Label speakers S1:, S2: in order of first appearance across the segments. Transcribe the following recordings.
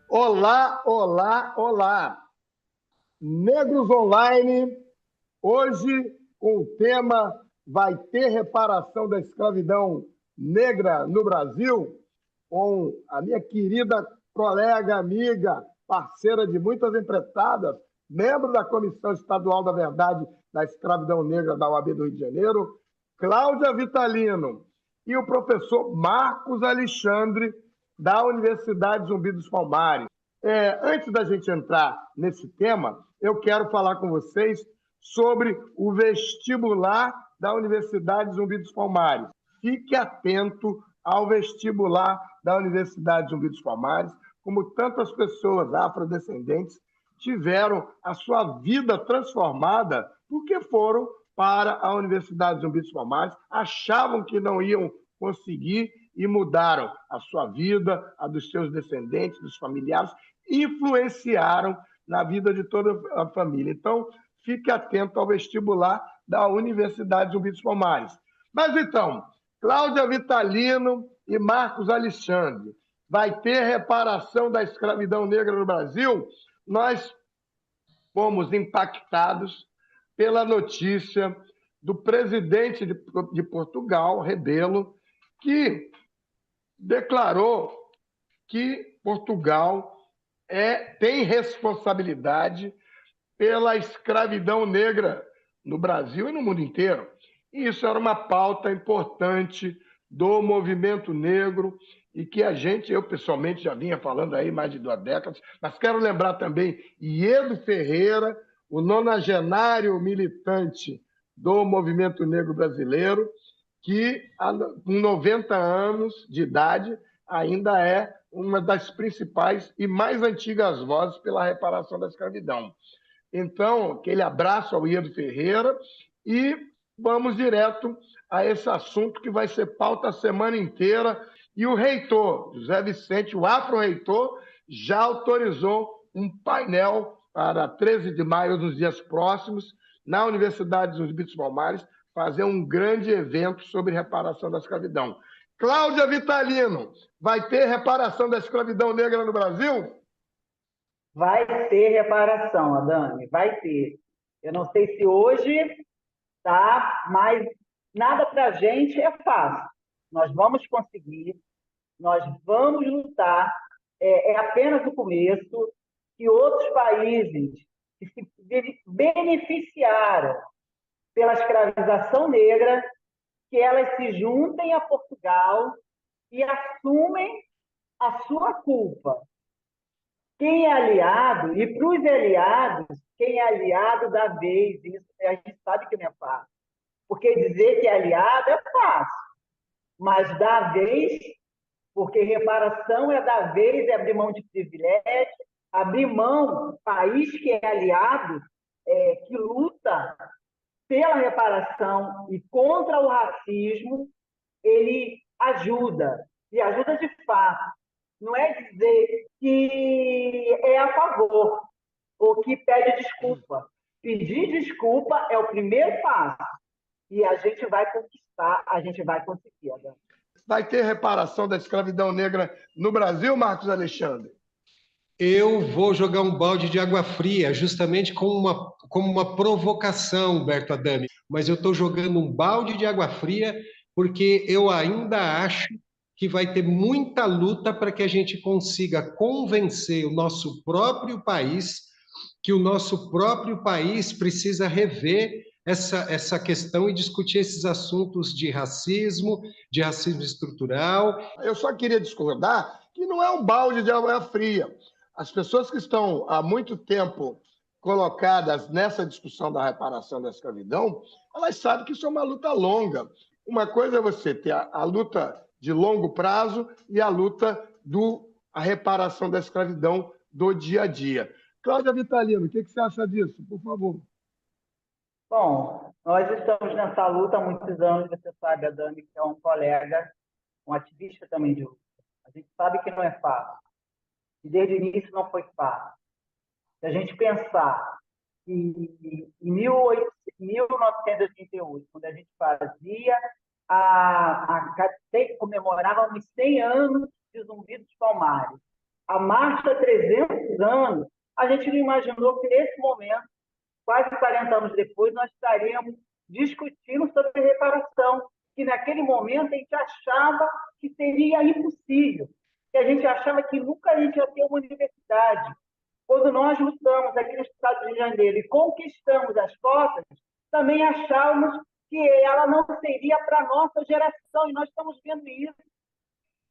S1: Olá, olá, olá! Negros Online, hoje com o tema Vai ter reparação da escravidão negra no Brasil? Com a minha querida colega, amiga, parceira de muitas empreitadas, membro da Comissão Estadual da Verdade da Escravidão Negra da OAB do Rio de Janeiro, Cláudia Vitalino, e o professor Marcos Alexandre, da Universidade Zumbi dos Palmares. Antes da gente entrar nesse tema, eu quero falar com vocês sobre o vestibular da Universidade Zumbi dos Palmares. Fique atento ao vestibular da Universidade Zumbi dos Palmares, como tantas pessoas afrodescendentes tiveram a sua vida transformada porque foram para a Universidade Zumbi dos Palmares, achavam que não iam conseguir e mudaram a sua vida, a dos seus descendentes, dos familiares, influenciaram na vida de toda a família. Então, fique atento ao vestibular da Universidade Zumbi dos Palmares. Mas então, Cláudia Vitalino e Marcos Alexandre, vai ter reparação da escravidão negra no Brasil? Nós fomos impactados pela notícia do presidente de Portugal, Rebelo, que declarou que Portugal tem responsabilidade pela escravidão negra no Brasil e no mundo inteiro. E isso era uma pauta importante do movimento negro e que eu pessoalmente já vinha falando aí mais de 2 décadas, mas quero lembrar também Iedo Ferreira, o nonagenário militante do movimento negro brasileiro, que com 90 anos de idade ainda é uma das principais e mais antigas vozes pela reparação da escravidão. Então, aquele abraço ao Iedo Ferreira e vamos direto a esse assunto que vai ser pauta a semana inteira. E o reitor, José Vicente, o afro-reitor, já autorizou um painel para 13 de maio, nos dias próximos, na Universidade dos Zumbi dos Palmares, fazer um grande evento sobre reparação da escravidão. Cláudia Vitalino, vai ter reparação da escravidão negra no Brasil?
S2: Vai ter reparação, Adame, vai ter. Eu não sei se hoje tá, mas nada para a gente é fácil. Nós vamos conseguir, nós vamos lutar. É apenas o começo que outros países que se beneficiaram pela escravização negra, que elas se juntem a Portugal e assumem a sua culpa. Quem é aliado, e para os aliados, quem é aliado da vez, isso a gente sabe que não é fácil. Porque dizer que é aliado é fácil, mas da vez, porque reparação é da vez, é abrir mão de privilégio, abrir mão, país que é aliado, que luta pela reparação e contra o racismo, ele ajuda, e ajuda de fato. Não é dizer que é a favor ou que pede desculpa. Pedir desculpa é o primeiro passo. E a gente vai conquistar, a gente vai conseguir. Adão.
S1: Vai ter reparação da escravidão negra no Brasil, Marcos Alexandre?
S3: Eu vou jogar um balde de água fria, justamente como uma provocação, Humberto Adame. Mas eu estou jogando um balde de água fria porque eu ainda acho que vai ter muita luta para que a gente consiga convencer o nosso próprio país que o nosso próprio país precisa rever essa questão e discutir esses assuntos de racismo estrutural.
S1: Eu só queria discordar que não é um balde de água fria. As pessoas que estão há muito tempo colocadas nessa discussão da reparação da escravidão, elas sabem que isso é uma luta longa. Uma coisa é você ter a luta de longo prazo e a luta a reparação da escravidão do dia a dia. Cláudia Vitalino, o que você acha disso? Por favor.
S2: Bom, nós estamos nessa luta há muitos anos, você sabe, a Dani, que é um colega, um ativista também de luta. A gente sabe que não é fácil. E desde o início não foi fácil. Se a gente pensar que em 1988, quando a gente fazia comemorava os 100 anos de Zumbi dos Palmares. A marcha 300 anos, a gente não imaginou que nesse momento, quase 40 anos depois, nós estaríamos discutindo sobre reparação, que naquele momento a gente achava que seria impossível, que a gente achava que nunca a gente ia ter uma universidade. Quando nós lutamos aqui no Estado do Rio de Janeiro e conquistamos as cotas, também achávamos que ela não seria para a nossa geração, e nós estamos vendo isso.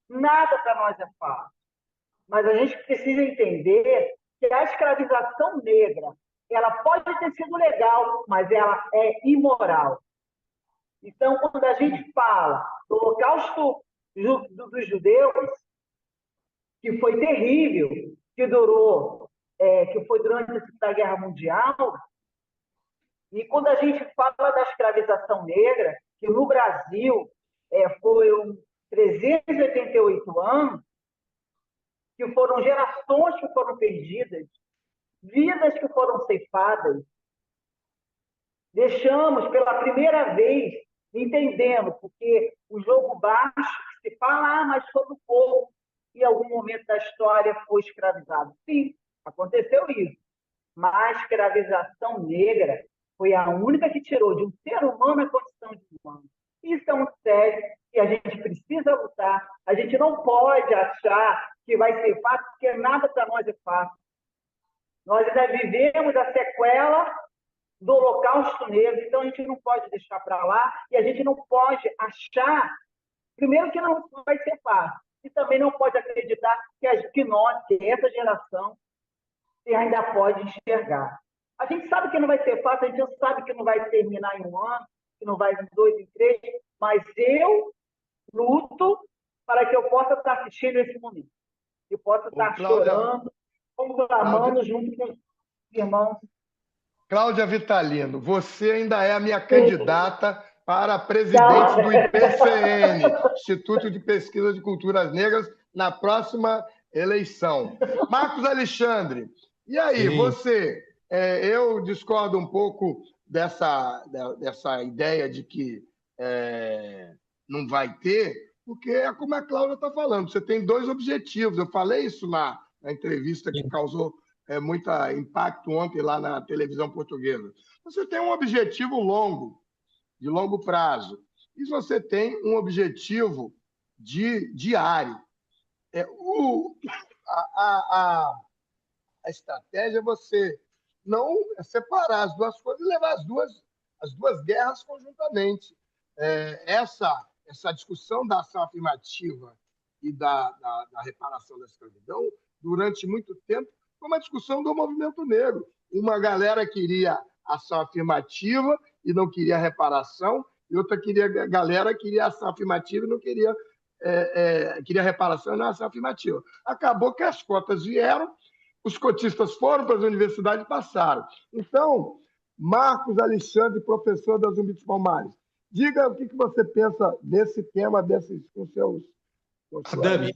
S2: Nada para nós é fácil. Mas a gente precisa entender que a escravização negra, ela pode ter sido legal, mas ela é imoral. Então, quando a gente fala do Holocausto dos judeus, que foi terrível, que foi durante a Segunda Guerra Mundial, e quando a gente fala da escravização negra, que no Brasil foram 388 anos, que foram gerações que foram perdidas, vidas que foram ceifadas, deixamos pela primeira vez, entendendo, porque o jogo baixo, que se fala, mas todo o povo, em algum momento da história, foi escravizado. Sim, aconteceu isso. Mas a escravização negra foi a única que tirou de um ser humano a condição de humano. Isso é um sério que a gente precisa lutar. A gente não pode achar que vai ser fácil, porque nada para nós é fácil. Nós ainda vivemos a sequela do Holocausto Negro, então a gente não pode deixar para lá e a gente não pode achar, primeiro, que não vai ser fácil, e também não pode acreditar que essa geração ainda pode enxergar. A gente sabe que não vai ser fácil, a gente sabe que não vai terminar em um ano, que não vai em 2, em 3, mas eu luto para que eu possa estar assistindo esse momento. Eu possa estar chorando, conclamando junto com os irmãos.
S1: Cláudia Vitalino, você ainda é a minha candidata para presidente do IPCN, Instituto de Pesquisa de Culturas Negras, na próxima eleição. Marcos Alexandre, e aí, você... eu discordo um pouco dessa ideia de que não vai ter, porque é como a Cláudia está falando, você tem 2 objetivos. Eu falei isso na entrevista que causou muito impacto ontem lá na televisão portuguesa. Você tem um objetivo de longo prazo, e você tem um objetivo diário. A estratégia é você não separar as duas coisas e levar as duas guerras conjuntamente. Essa discussão da ação afirmativa e da reparação da escravidão, durante muito tempo, foi uma discussão do movimento negro. Uma galera queria ação afirmativa e não queria reparação, e outra galera queria ação afirmativa e não queria reparação e não ação afirmativa. Acabou que as cotas vieram, os cotistas foram para as universidades e passaram. Então, Marcos Alexandre, professor da Zumbi dos Palmares, diga o que você pensa desse tema, com seus...
S3: Adami,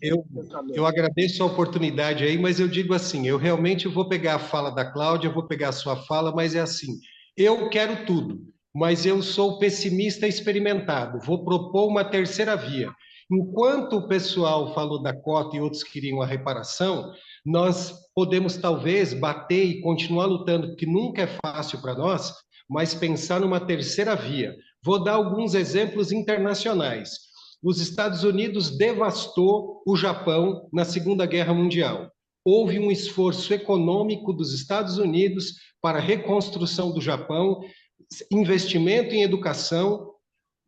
S3: eu agradeço a oportunidade aí, mas eu digo assim, eu realmente vou pegar a fala da Cláudia, vou pegar a sua fala, mas é assim, eu quero tudo, mas eu sou pessimista experimentado, vou propor uma terceira via. Enquanto o pessoal falou da cota e outros queriam a reparação, nós podemos talvez bater e continuar lutando, que nunca é fácil para nós, mas pensar numa terceira via. Vou dar alguns exemplos internacionais. Os Estados Unidos devastou o Japão na Segunda Guerra Mundial. Houve um esforço econômico dos Estados Unidos para a reconstrução do Japão, investimento em educação,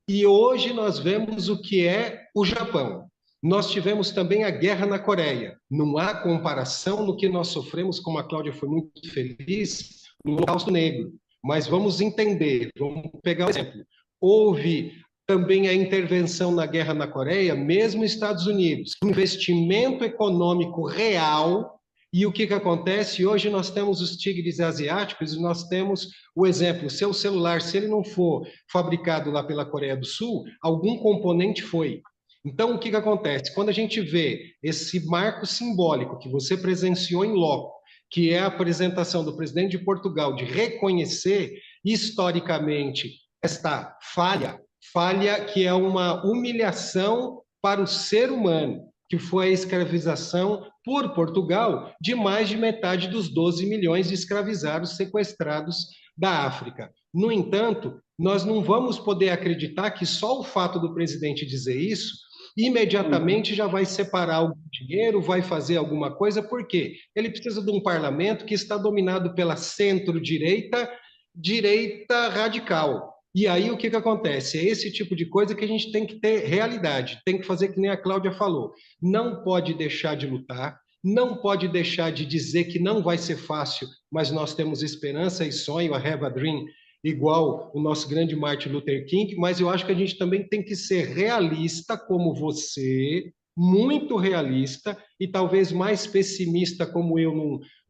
S3: e hoje nós vemos o que é o Japão. Nós tivemos também a guerra na Coreia. Não há comparação no que nós sofremos, como a Cláudia foi muito feliz, no Holocausto Negro. Mas vamos entender, vamos pegar um exemplo. Houve também a intervenção na guerra na Coreia, mesmo Estados Unidos, investimento econômico real, e o que acontece? Hoje nós temos os tigres asiáticos e nós temos o exemplo, seu celular, se ele não for fabricado lá pela Coreia do Sul, algum componente foi. Então, o que acontece? Quando a gente vê esse marco simbólico que você presenciou em loco, que é a apresentação do presidente de Portugal de reconhecer historicamente esta falha que é uma humilhação para o ser humano, que foi a escravização por Portugal de mais de metade dos 12 milhões de escravizados sequestrados da África. No entanto, nós não vamos poder acreditar que só o fato do presidente dizer isso imediatamente já vai separar algum dinheiro, vai fazer alguma coisa, por quê? Ele precisa de um parlamento que está dominado pela centro-direita, direita radical. E aí o que acontece? É esse tipo de coisa que a gente tem que ter realidade, tem que fazer que nem a Cláudia falou. Não pode deixar de lutar, não pode deixar de dizer que não vai ser fácil, mas nós temos esperança e sonho, a have a dream, igual o nosso grande Martin Luther King, mas eu acho que a gente também tem que ser realista como você, muito realista, e talvez mais pessimista como eu,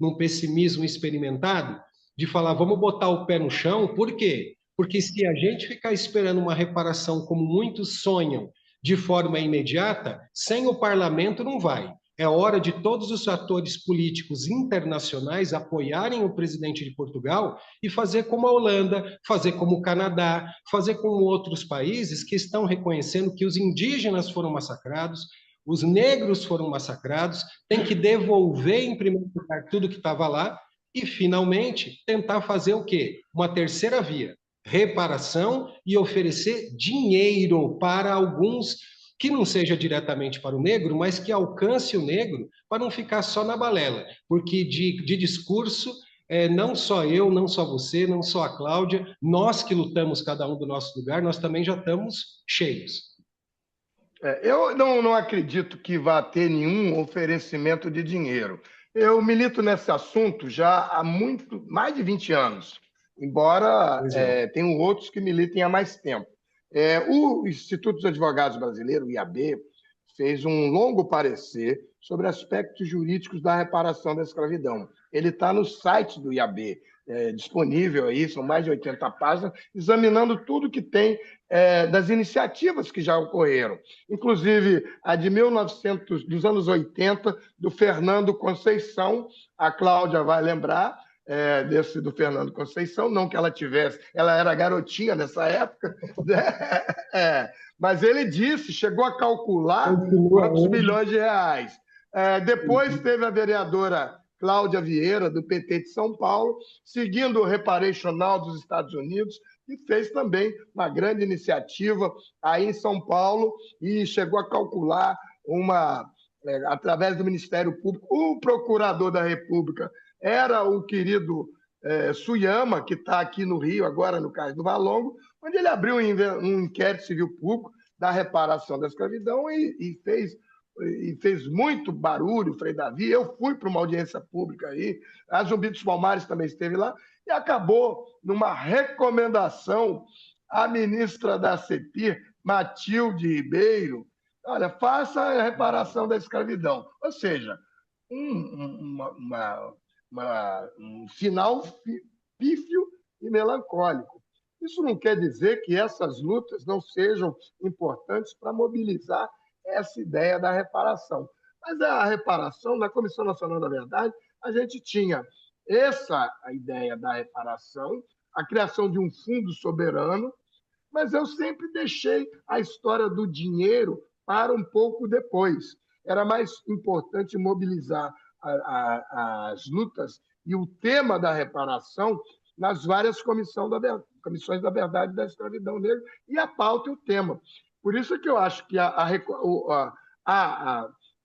S3: num pessimismo experimentado, de falar, vamos botar o pé no chão, por quê? Porque se a gente ficar esperando uma reparação como muitos sonham, de forma imediata, sem o parlamento não vai. É hora de todos os atores políticos internacionais apoiarem o presidente de Portugal e fazer como a Holanda, fazer como o Canadá, fazer como outros países que estão reconhecendo que os indígenas foram massacrados, os negros foram massacrados, tem que devolver em primeiro lugar tudo que estava lá e, finalmente, tentar fazer o quê? Uma terceira via, reparação e oferecer dinheiro para alguns que não seja diretamente para o negro, mas que alcance o negro para não ficar só na balela, porque de discurso, não só eu, não só você, não só a Cláudia, nós que lutamos cada um do nosso lugar, nós também já estamos cheios.
S1: Eu não acredito que vá ter nenhum oferecimento de dinheiro. Eu milito nesse assunto já há mais de 20 anos, embora tenham outros que militem há mais tempo. O Instituto dos Advogados Brasileiro, o IAB, fez um longo parecer sobre aspectos jurídicos da reparação da escravidão. Ele está no site do IAB, disponível aí, são mais de 80 páginas, examinando tudo que tem das iniciativas que já ocorreram, inclusive a de 1900, dos anos 80, do Fernando Conceição, a Cláudia vai lembrar, desse do Fernando Conceição, não que ela tivesse, ela era garotinha nessa época, mas ele disse, chegou a calcular quantos milhões de reais. Depois teve a vereadora Cláudia Vieira, do PT de São Paulo, seguindo o Reparational dos Estados Unidos, e fez também uma grande iniciativa aí em São Paulo e chegou a calcular através do Ministério Público, o procurador da República era o querido Suyama, que está aqui no Rio, agora no caso do Valongo, onde ele abriu um inquérito civil público da reparação da escravidão e fez muito barulho, Frei Davi. Eu fui para uma audiência pública aí, a Zumbi dos Palmares também esteve lá, e acabou numa recomendação à ministra da CEPIR, Matilde Ribeiro, olha, faça a reparação da escravidão. Ou seja, um final pífio e melancólico. Isso não quer dizer que essas lutas não sejam importantes para mobilizar essa ideia da reparação. Mas a reparação, na Comissão Nacional da Verdade, a gente tinha a ideia da reparação, a criação de um fundo soberano, mas eu sempre deixei a história do dinheiro para um pouco depois. Era mais importante mobilizar as lutas e o tema da reparação nas várias comissões da verdade e da escravidão negra, e a pauta e o tema. Por isso que eu acho que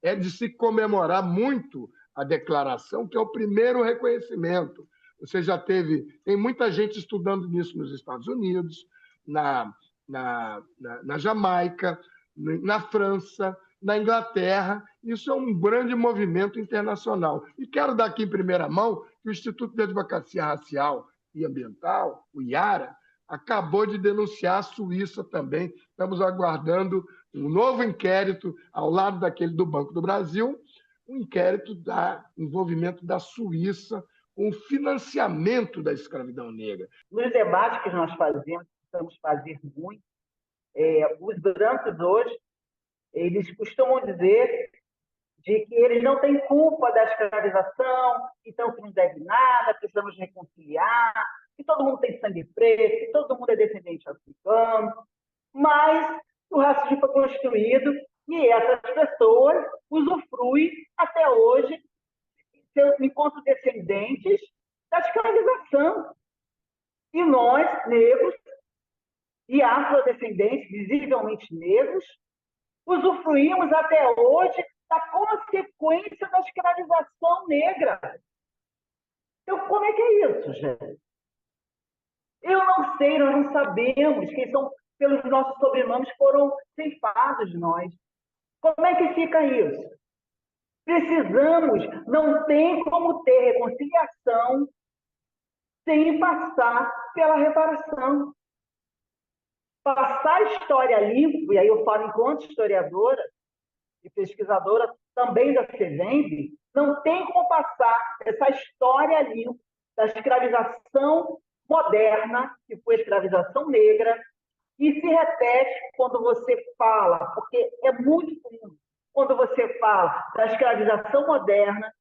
S1: é de se comemorar muito a declaração, que é o primeiro reconhecimento. Você já tem muita gente estudando nisso nos Estados Unidos, na Jamaica, na França, na Inglaterra. Isso é um grande movimento internacional. E quero dar aqui em primeira mão que o Instituto de Advocacia Racial e Ambiental, o IARA, acabou de denunciar a Suíça também. Estamos aguardando um novo inquérito ao lado daquele do Banco do Brasil, um inquérito do envolvimento da Suíça com o financiamento da escravidão negra.
S2: Nos debates que nós fazemos, precisamos fazer muito, os brancos hoje, eles costumam dizer de que eles não têm culpa da escravização, então que não deve nada, precisamos reconciliar. que todo mundo tem sangue preto, que todo mundo é descendente africano, mas o racismo foi construído e essas pessoas usufruem até hoje, enquanto descendentes da escravização. E nós, negros e afrodescendentes, visivelmente negros, usufruímos até hoje da consequência da escravização negra. Então, como é que é isso, gente? Eu não sei, nós não sabemos quem são, pelos nossos sobrenomes, foram ceifados de nós. Como é que fica isso? Precisamos, não tem como ter reconciliação sem passar pela reparação. Passar a história limpo, e aí eu falo enquanto historiadora e pesquisadora também da FEVEMB, não tem como passar essa história limpa da escravização moderna, que foi a escravização negra, e se repete quando você fala, porque é muito comum, quando você fala da escravização moderna,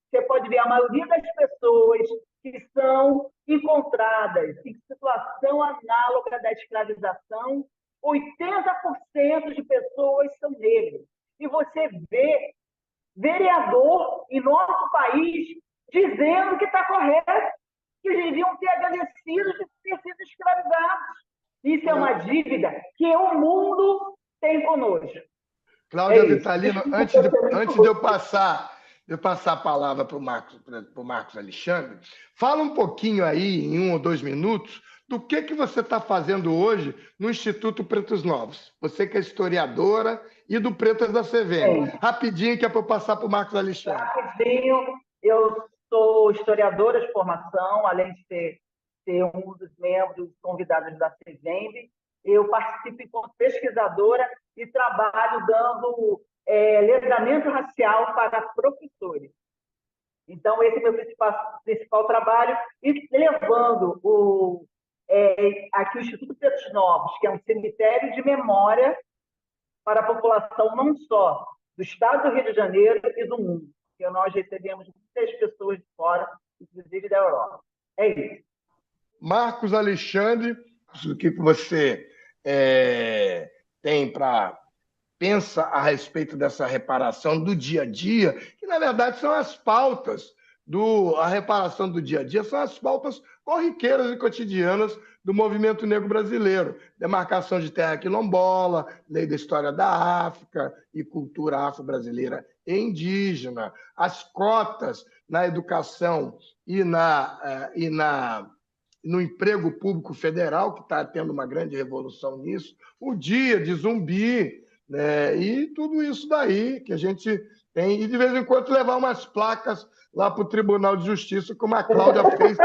S2: você pode ver a maioria das pessoas que são encontradas em situação análoga da escravização, 80% de pessoas são negras. E você vê vereador em nosso país dizendo que está correto, que deviam ter agradecido de ter sido escravizados. Isso é uma dívida que o mundo tem conosco.
S1: Cláudia Vitalino, antes de eu passar a palavra para o Marcos Alexandre, fala um pouquinho aí, em 1 ou 2 minutos, do que você está fazendo hoje no Instituto Pretos Novos. Você que é historiadora e do Pretas da FEVEMB. Rapidinho, que é para eu passar para o Marcos Alexandre.
S2: Rapidinho, eu sou historiadora de formação, além de ser um dos membros convidados da FEVEMB. Eu participo enquanto pesquisadora e trabalho dando letramento racial para professores. Então, esse é o meu principal trabalho, e levando aqui o Instituto Pretos Novos, que é um cemitério de memória para a população não só do estado do Rio de Janeiro e do mundo, porque nós recebemos muitas pessoas de fora, inclusive da Europa. É isso.
S1: Marcos Alexandre, o que você tem para pensa a respeito dessa reparação do dia a dia, que na verdade são as pautas a reparação do dia a dia, são as pautas corriqueiras e cotidianas do movimento negro brasileiro. Demarcação de terra quilombola, lei da história da África e cultura afro-brasileira e indígena, as cotas na educação e no emprego público federal, que está tendo uma grande revolução nisso, o dia de Zumbi, né? E tudo isso daí que a gente tem, e de vez em quando levar umas placas lá para o Tribunal de Justiça, como a Cláudia fez,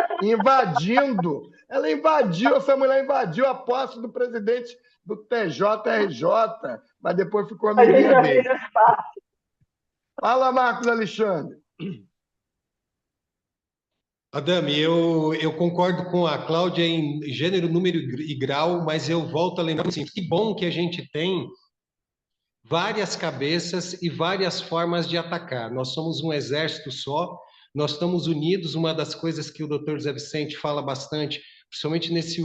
S1: essa mulher invadiu a posse do presidente do TJRJ, mas depois ficou amiguinha dele. Fala, Marcos Alexandre.
S3: Adame, eu concordo com a Cláudia em gênero, número e grau, mas eu volto a lembrar assim, que bom que a gente tem várias cabeças e várias formas de atacar. Nós somos um exército só, nós estamos unidos. Uma das coisas que o Dr. Zé Vicente fala bastante, principalmente nesses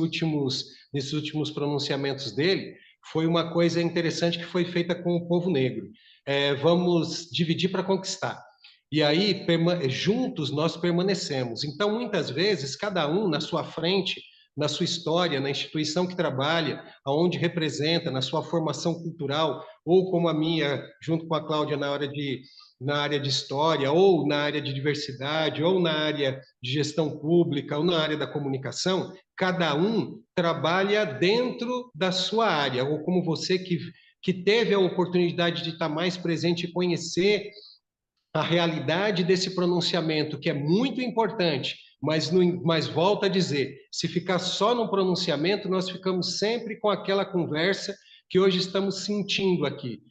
S3: últimos pronunciamentos dele, foi uma coisa interessante que foi feita com o povo negro. Vamos dividir para conquistar. E aí, juntos, nós permanecemos. Então, muitas vezes, cada um na sua frente, na sua história, na instituição que trabalha, aonde representa, na sua formação cultural, ou como a minha, junto com a Cláudia, na área de história, ou na área de diversidade, ou na área de gestão pública, ou na área da comunicação, cada um trabalha dentro da sua área, ou como você que teve a oportunidade de estar mais presente e conhecer a realidade desse pronunciamento, que é muito importante, mas volto a dizer, se ficar só no pronunciamento, nós ficamos sempre com aquela conversa que hoje estamos sentindo aqui.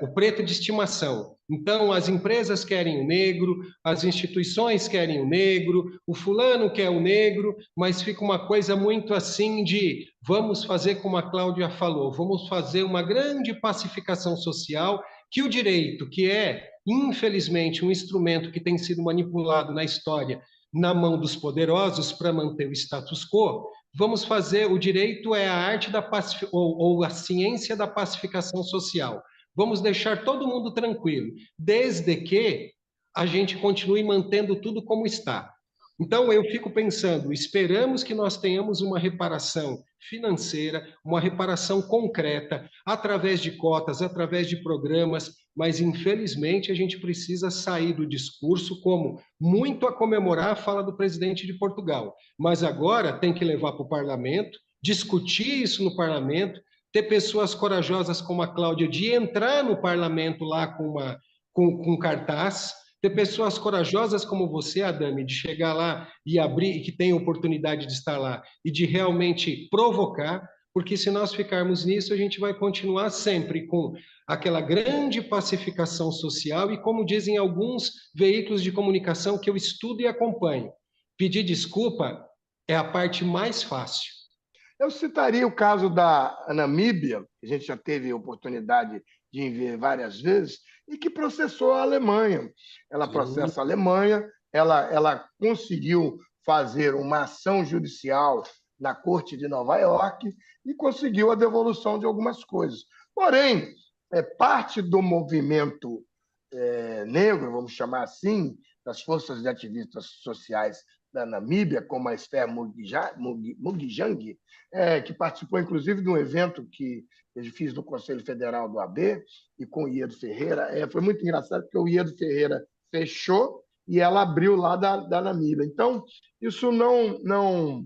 S3: O preto de estimação. Então, as empresas querem o negro, as instituições querem o negro, o fulano quer o negro, mas fica uma coisa muito assim de vamos fazer como a Cláudia falou, vamos fazer uma grande pacificação social, que o direito, que é, infelizmente, um instrumento que tem sido manipulado na história na mão dos poderosos para manter o status quo, vamos fazer, o direito é a arte da ou a ciência da pacificação social. Vamos deixar todo mundo tranquilo, desde que a gente continue mantendo tudo como está. Então, eu fico pensando, esperamos que nós tenhamos uma reparação financeira, uma reparação concreta, através de cotas, através de programas, mas, infelizmente, a gente precisa sair do discurso como muito a comemorar a fala do presidente de Portugal, mas agora tem que levar para o parlamento, discutir isso no parlamento, ter pessoas corajosas como a Cláudia de entrar no parlamento lá com cartaz, ter pessoas corajosas como você, Adame, de chegar lá e abrir, que tem oportunidade de estar lá, e de realmente provocar, porque se nós ficarmos nisso, a gente vai continuar sempre com aquela grande pacificação social e, como dizem alguns veículos de comunicação que eu estudo e acompanho, pedir desculpa é a parte mais fácil.
S1: Eu citaria o caso da Namíbia, que a gente já teve oportunidade de ver várias vezes, e que processou a Alemanha. Ela processa a Alemanha, ela conseguiu fazer uma ação judicial na Corte de Nova York e conseguiu a devolução de algumas coisas. Porém, parte do movimento negro, vamos chamar assim, das forças de ativistas sociais da Namíbia, como a Esther Mugijang, que participou, inclusive, de um evento que eu fiz no Conselho Federal do AB, e com o Iedo Ferreira. Foi muito engraçado, porque o Iedo Ferreira fechou e ela abriu lá da Namíbia. Então, isso não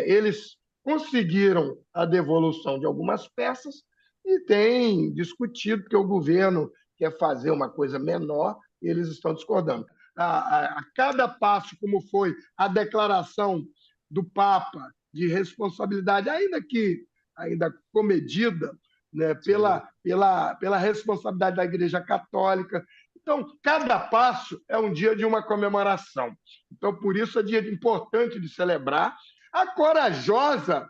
S1: eles conseguiram a devolução de algumas peças e têm discutido, porque o governo quer fazer uma coisa menor e eles estão discordando. A cada passo, como foi a declaração do Papa de responsabilidade, ainda comedida, né, pela responsabilidade da Igreja Católica. Então, cada passo é um dia de uma comemoração. Então, por isso é dia importante de celebrar a corajosa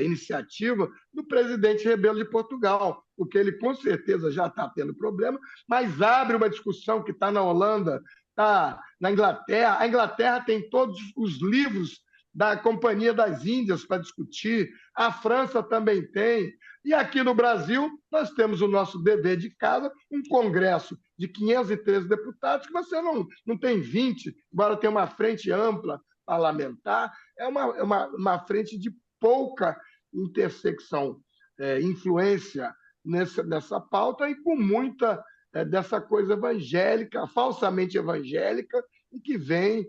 S1: iniciativa do presidente Rebelo de Portugal, porque ele com certeza já está tendo problema, mas abre uma discussão que está na Holanda, está na Inglaterra. A Inglaterra tem todos os livros da Companhia das Índias para discutir, a França também tem, e aqui no Brasil nós temos o nosso dever de casa, um congresso de 513 deputados, que você não tem 20, embora tenha uma frente ampla parlamentar, é uma frente de pouca intersecção, influência nessa pauta, e com muita dessa coisa evangélica, falsamente evangélica, e que vem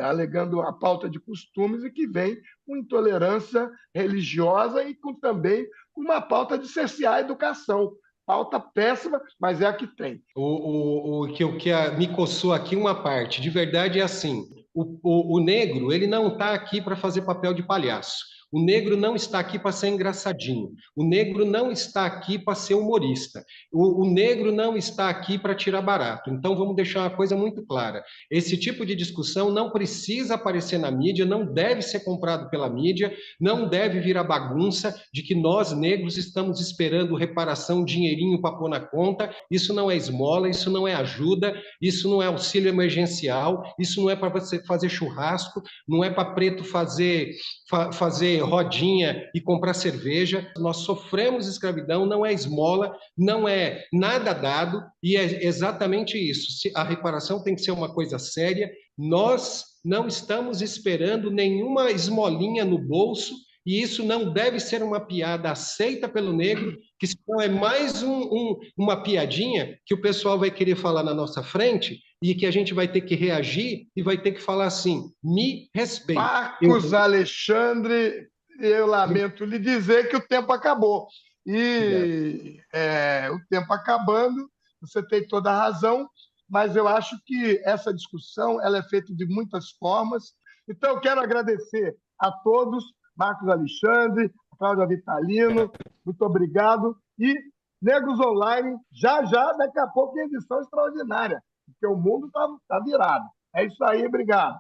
S1: alegando a pauta de costumes, e que vem com intolerância religiosa e também com uma pauta de cercear a educação. Pauta péssima, mas é a que tem.
S3: O que me coçou aqui uma parte, de verdade é assim, o negro, ele não está aqui para fazer papel de palhaço. O negro não está aqui para ser engraçadinho. O negro não está aqui para ser humorista. O negro não está aqui para tirar barato. Então, vamos deixar uma coisa muito clara. Esse tipo de discussão não precisa aparecer na mídia, não deve ser comprado pela mídia, não deve virar bagunça de que nós, negros, estamos esperando reparação, dinheirinho para pôr na conta. Isso não é esmola, isso não é ajuda, isso não é auxílio emergencial, isso não é para você fazer churrasco, não é para preto fazer rodinha e comprar cerveja. Nós sofremos escravidão, não é esmola, não é nada dado, e é exatamente isso. A reparação tem que ser uma coisa séria. Nós não estamos esperando nenhuma esmolinha no bolso, e isso não deve ser uma piada aceita pelo negro, que senão é mais uma piadinha que o pessoal vai querer falar na nossa frente, e que a gente vai ter que reagir e vai ter que falar assim: me respeite.
S1: Marcos Alexandre, eu lamento lhe dizer que o tempo acabou. E o tempo acabando, você tem toda a razão, mas eu acho que essa discussão ela é feita de muitas formas. Então, eu quero agradecer a todos, Marcos Alexandre, Cláudia Vitalino, muito obrigado. E Negros Online, daqui a pouco, em edição extraordinária, porque o mundo está virado. É isso aí, obrigado.